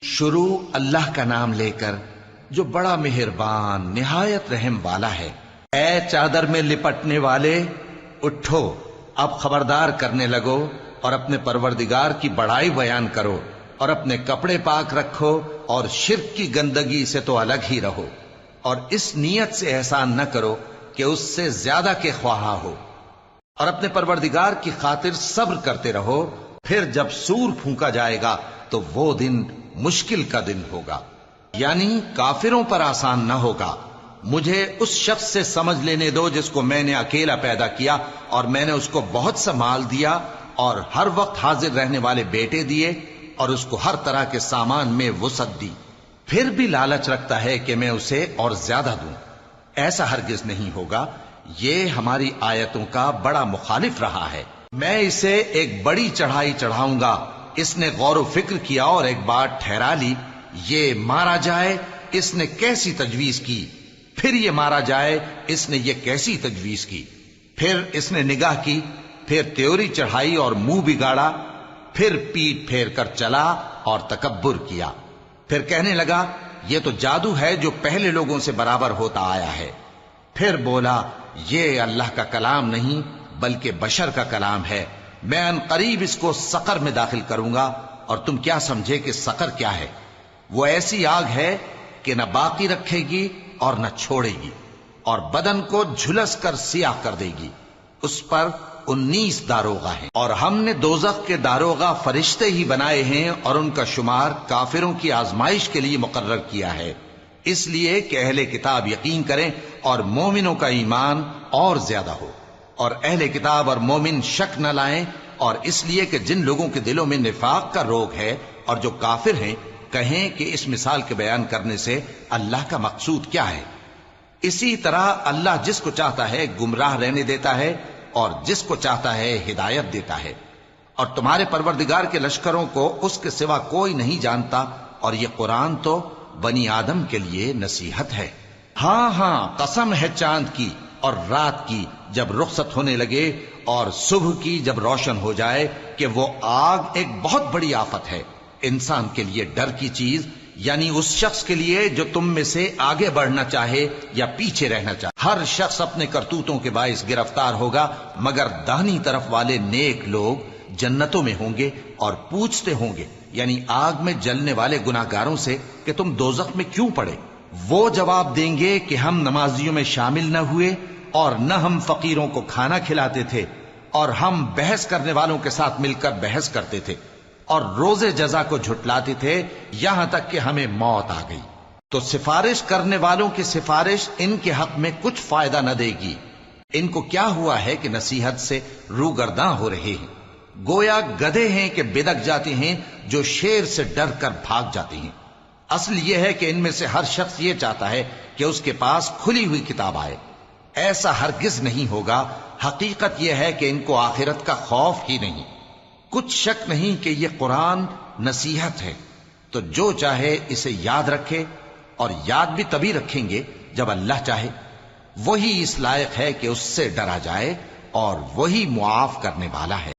شروع اللہ کا نام لے کر جو بڑا مہربان نہایت رحم والا ہے۔ اے چادر میں لپٹنے والے، اٹھو، اب خبردار کرنے لگو اور اپنے پروردگار کی بڑائی بیان کرو اور اپنے کپڑے پاک رکھو اور شرک کی گندگی سے تو الگ ہی رہو، اور اس نیت سے احسان نہ کرو کہ اس سے زیادہ کے خواہاں ہو، اور اپنے پروردگار کی خاطر صبر کرتے رہو۔ پھر جب سور پھونکا جائے گا تو وہ دن مشکل کا دن ہوگا، یعنی کافروں پر آسان نہ ہوگا۔ مجھے اس شخص سے سمجھ لینے دو جس کو میں نے اکیلا پیدا کیا اور میں نے اس کو بہت سا مال دیا اور ہر وقت حاضر رہنے والے بیٹے دیے اور اس کو ہر طرح کے سامان میں وسعت دی، پھر بھی لالچ رکھتا ہے کہ میں اسے اور زیادہ دوں۔ ایسا ہرگز نہیں ہوگا، یہ ہماری آیتوں کا بڑا مخالف رہا ہے۔ میں اسے ایک بڑی چڑھائی چڑھاؤں گا۔ اس نے غور و فکر کیا اور ایک بات ٹھہرا لی، یہ مارا جائے، اس نے کیسی تجویز کی، پھر یہ مارا جائے، اس نے یہ کیسی تجویز کی۔ پھر اس نے نگاہ کی، پھر تیوری چڑھائی اور منہ بگاڑا، پھر پیٹ پھیر کر چلا اور تکبر کیا، پھر کہنے لگا یہ تو جادو ہے جو پہلے لوگوں سے برابر ہوتا آیا ہے۔ پھر بولا یہ اللہ کا کلام نہیں بلکہ بشر کا کلام ہے، میں ان قریب اس کو سقر میں داخل کروں گا، اور تم کیا سمجھے کہ سقر کیا ہے؟ وہ ایسی آگ ہے کہ نہ باقی رکھے گی اور نہ چھوڑے گی، اور بدن کو جھلس کر سیاہ کر دے گی۔ اس پر 19 داروغہ ہیں، اور ہم نے دوزخ کے داروغہ فرشتے ہی بنائے ہیں، اور ان کا شمار کافروں کی آزمائش کے لیے مقرر کیا ہے، اس لیے کہ اہل کتاب یقین کریں اور مومنوں کا ایمان اور زیادہ ہو، اور اہل کتاب اور مومن شک نہ لائیں، اور اس لیے کہ جن لوگوں کے دلوں میں نفاق کا روگ ہے اور جو کافر ہیں کہیں کہ اس مثال کے بیان کرنے سے اللہ کا مقصود کیا ہے۔ اسی طرح اللہ جس کو چاہتا ہے گمراہ رہنے دیتا ہے اور جس کو چاہتا ہے ہدایت دیتا ہے، اور تمہارے پروردگار کے لشکروں کو اس کے سوا کوئی نہیں جانتا، اور یہ قرآن تو بنی آدم کے لیے نصیحت ہے۔ ہاں ہاں، قسم ہے چاند کی اور رات کی جب رخصت ہونے لگے اور صبح کی جب روشن ہو جائے، کہ وہ آگ ایک بہت بڑی آفت ہے، انسان کے لیے ڈر کی چیز، یعنی اس شخص کے لیے جو تم میں سے آگے بڑھنا چاہے یا پیچھے رہنا چاہے۔ ہر شخص اپنے کرتوتوں کے باعث گرفتار ہوگا، مگر داہنی طرف والے نیک لوگ جنتوں میں ہوں گے اور پوچھتے ہوں گے، یعنی آگ میں جلنے والے گناہگاروں سے، کہ تم دوزخ میں کیوں پڑے؟ وہ جواب دیں گے کہ ہم نمازیوں میں شامل نہ ہوئے، اور نہ ہم فقیروں کو کھانا کھلاتے تھے، اور ہم بحث کرنے والوں کے ساتھ مل کر بحث کرتے تھے، اور روز جزا کو جھٹلاتے تھے، یہاں تک کہ ہمیں موت آ گئی۔ تو سفارش کرنے والوں کی سفارش ان کے حق میں کچھ فائدہ نہ دے گی۔ ان کو کیا ہوا ہے کہ نصیحت سے روگرداں ہو رہے ہیں، گویا گدھے ہیں کہ بدک جاتے ہیں جو شیر سے ڈر کر بھاگ جاتے ہیں۔ اصل یہ ہے کہ ان میں سے ہر شخص یہ چاہتا ہے کہ اس کے پاس کھلی ہوئی کتاب آئے، ایسا ہرگز نہیں ہوگا۔ حقیقت یہ ہے کہ ان کو آخرت کا خوف ہی نہیں۔ کچھ شک نہیں کہ یہ قرآن نصیحت ہے، تو جو چاہے اسے یاد رکھے، اور یاد بھی تبھی رکھیں گے جب اللہ چاہے۔ وہی اس لائق ہے کہ اس سے ڈرا جائے، اور وہی معاف کرنے والا ہے۔